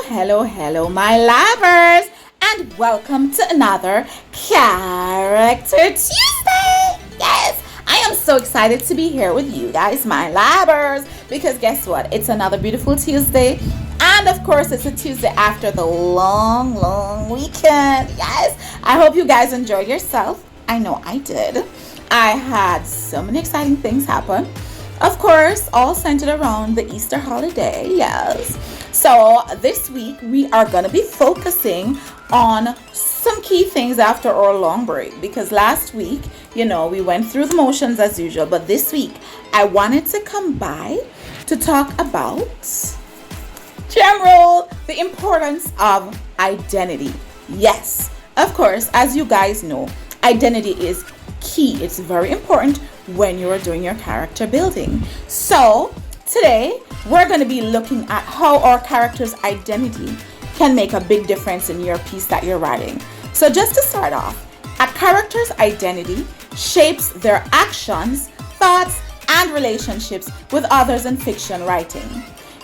hello, my lovers, and welcome to another Character Tuesday. Yes, I am so excited to be here with you guys, my lovers, because guess what? It's another beautiful Tuesday, and of course, it's a Tuesday after the long weekend. Yes, I hope you guys enjoyed yourself. I know I did. I had so many exciting things happen. Of course, all centered around the Easter holiday, yes. So this week we are going to be focusing on some key things after our long break because last week, we went through the motions as usual, but this week I wanted to come by to talk about, drum the importance of identity. Yes, of course, as you guys know, identity is key. It's very important when you are doing your character building. So today we're going to be looking at how our character's identity can make a big difference in your piece that you're writing. So just to start off, a character's identity shapes their actions, thoughts, and relationships with others in fiction writing.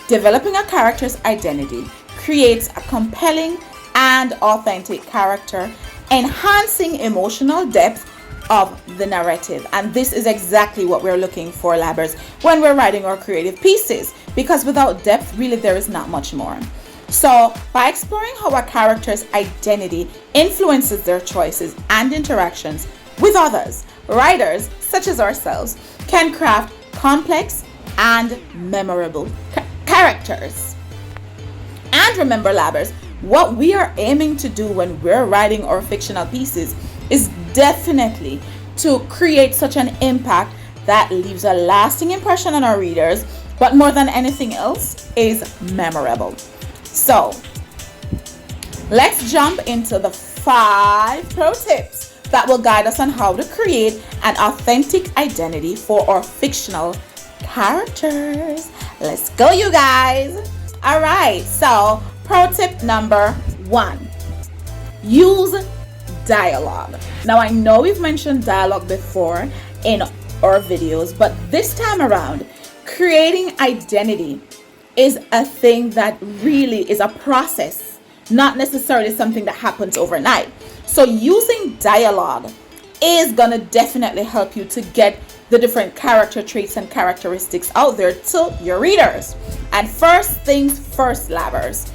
Developing a character's identity creates a compelling and authentic character, enhancing emotional depth of the narrative. And this is exactly what we're looking for, labbers, when we're writing our creative pieces, because without depth, really there is not much more. So by exploring how a character's identity influences their choices and interactions with others, writers such as ourselves can craft complex and memorable characters. And remember, labbers, what we are aiming to do when we're writing our fictional pieces is definitely to create such an impact that leaves a lasting impression on our readers, but more than anything else is memorable. So let's jump into the 5 pro tips that will guide us on how to create an authentic identity for our fictional characters. Let's go, you guys. All right, so pro tip number 1, use dialogue. Now I know we've mentioned dialogue before in our videos, but this time around, creating identity is a thing that really is a process, not necessarily something that happens overnight. So using dialogue is gonna definitely help you to get the different character traits and characteristics out there to your readers. And first things first, labbers,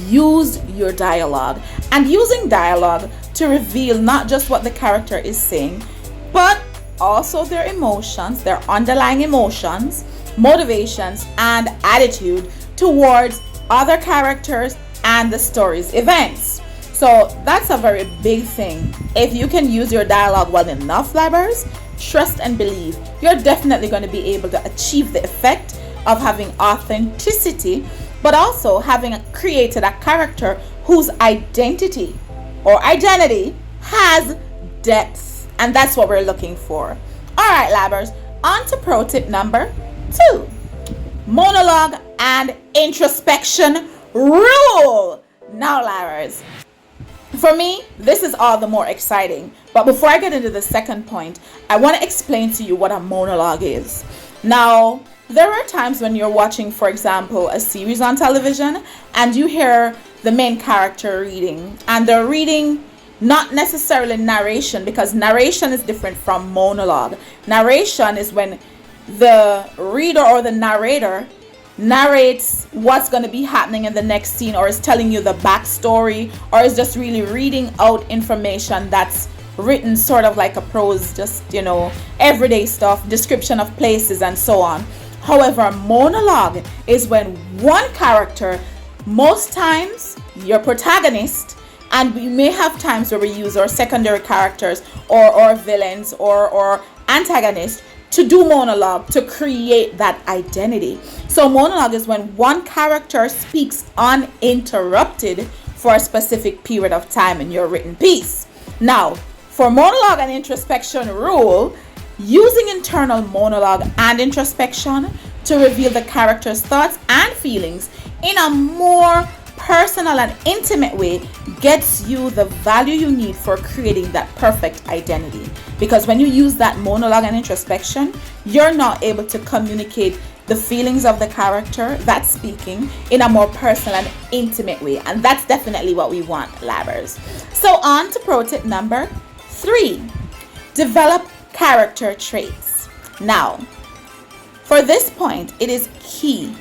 use your dialogue. And using dialogue to reveal not just what the character is saying, but also their emotions, their underlying emotions, motivations, and attitude towards other characters and the story's events. So that's a very big thing. If you can use your dialogue well enough, labbers, trust and believe you're definitely going to be able to achieve the effect of having authenticity, but also having created a character whose identity has depth. And that's what we're looking for. All right, labbers, on to pro tip number 2, monologue and introspection rule. Now, labbers, for me, this is all the more exciting. But before I get into the second point, I want to explain to you what a monologue is. Now, there are times when you're watching, for example, a series on television and you hear the main character reading, and they're reading not necessarily narration, because narration is different from monologue. Narration is when the reader or the narrator narrates what's going to be happening in the next scene, or is telling you the backstory, or is just really reading out information that's written sort of like a prose, just everyday stuff, description of places and so on. However, a monologue is when one character, most times your protagonist, and we may have times where we use our secondary characters or villains or antagonists to do monologue to create that identity. So monologue is when one character speaks uninterrupted for a specific period of time in your written piece. Now, for monologue and introspection rule, using internal monologue and introspection to reveal the character's thoughts and feelings in a more personal and intimate way gets you the value you need for creating that perfect identity. Because when you use that monologue and introspection, you're now able to communicate the feelings of the character that's speaking in a more personal and intimate way. And that's definitely what we want, Labbers. So on to pro tip number 3. Develop character traits. Now, for this point, it is key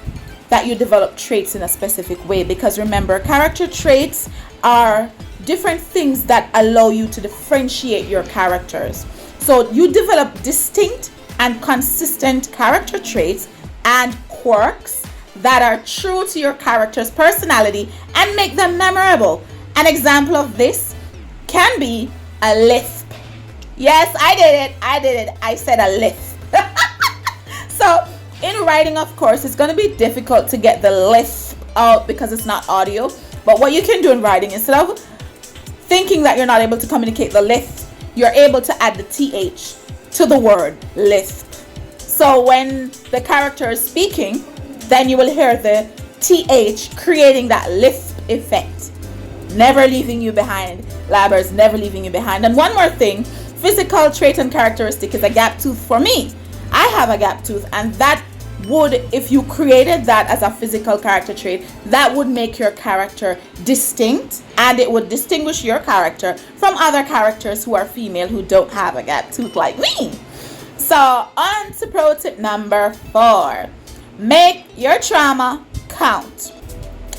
that you develop traits in a specific way, because remember, character traits are different things that allow you to differentiate your characters. So you develop distinct and consistent character traits and quirks that are true to your character's personality and make them memorable. An example of this can be a lisp. Yes, I did it. I said a lisp. So in writing, of course, it's going to be difficult to get the lisp out because it's not audio. But what you can do in writing, instead of thinking that you're not able to communicate the lisp, you're able to add the th to the word lisp. So when the character is speaking, then you will hear the th creating that lisp effect. Never leaving you behind, Labbers, never leaving you behind. And one more thing, physical trait and characteristic is a gap tooth for me. I have a gap tooth, and that would, if you created that as a physical character trait, that would make your character distinct, and it would distinguish your character from other characters who are female who don't have a gap tooth like me. So on to pro tip number 4. Make your trauma count.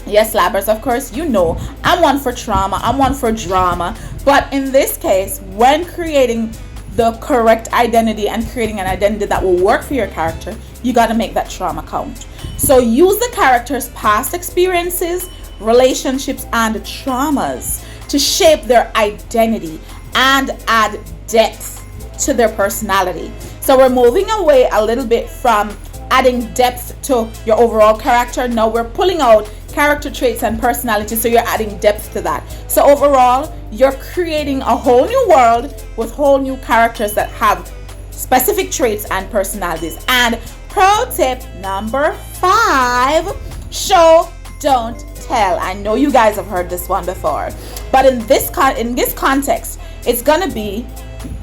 Yes, Labbers, of course, you know I'm one for trauma, I'm one for drama, but in this case, when creating the correct identity and creating an identity that will work for your character, you got to make that trauma count. So use the character's past experiences, relationships, and traumas to shape their identity and add depth to their personality. So we're moving away a little bit from adding depth to your overall character. Now we're pulling out character traits and personality, so you're adding depth to that. So overall, you're creating a whole new world with whole new characters that have specific traits and personalities. And pro tip number 5, show, don't tell. I know you guys have heard this one before, but in this context, it's gonna be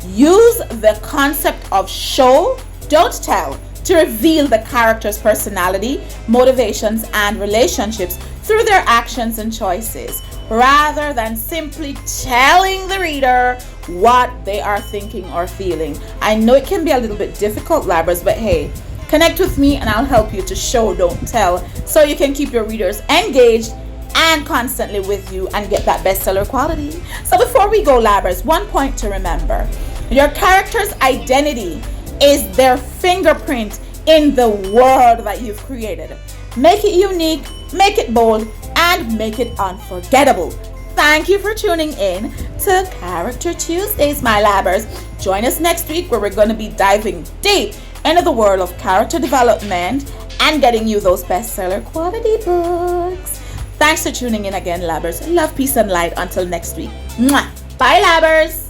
use the concept of show, don't tell to reveal the character's personality, motivations, and relationships through their actions and choices, rather than simply telling the reader what they are thinking or feeling. I know it can be a little bit difficult, Labbers, but hey, connect with me and I'll help you to show, don't tell, so you can keep your readers engaged and constantly with you and get that bestseller quality. So before we go, Labbers, one point to remember: your character's identity is their fingerprint in the world that you've created. Make it unique, make it bold, and make it unforgettable. Thank you for tuning in to Character Tuesdays, my Labbers. Join us next week where we're going to be diving deep into the world of character development and getting you those bestseller quality books. Thanks for tuning in again, Labbers. Love, peace, and light. Until next week. Mwah. Bye, Labbers.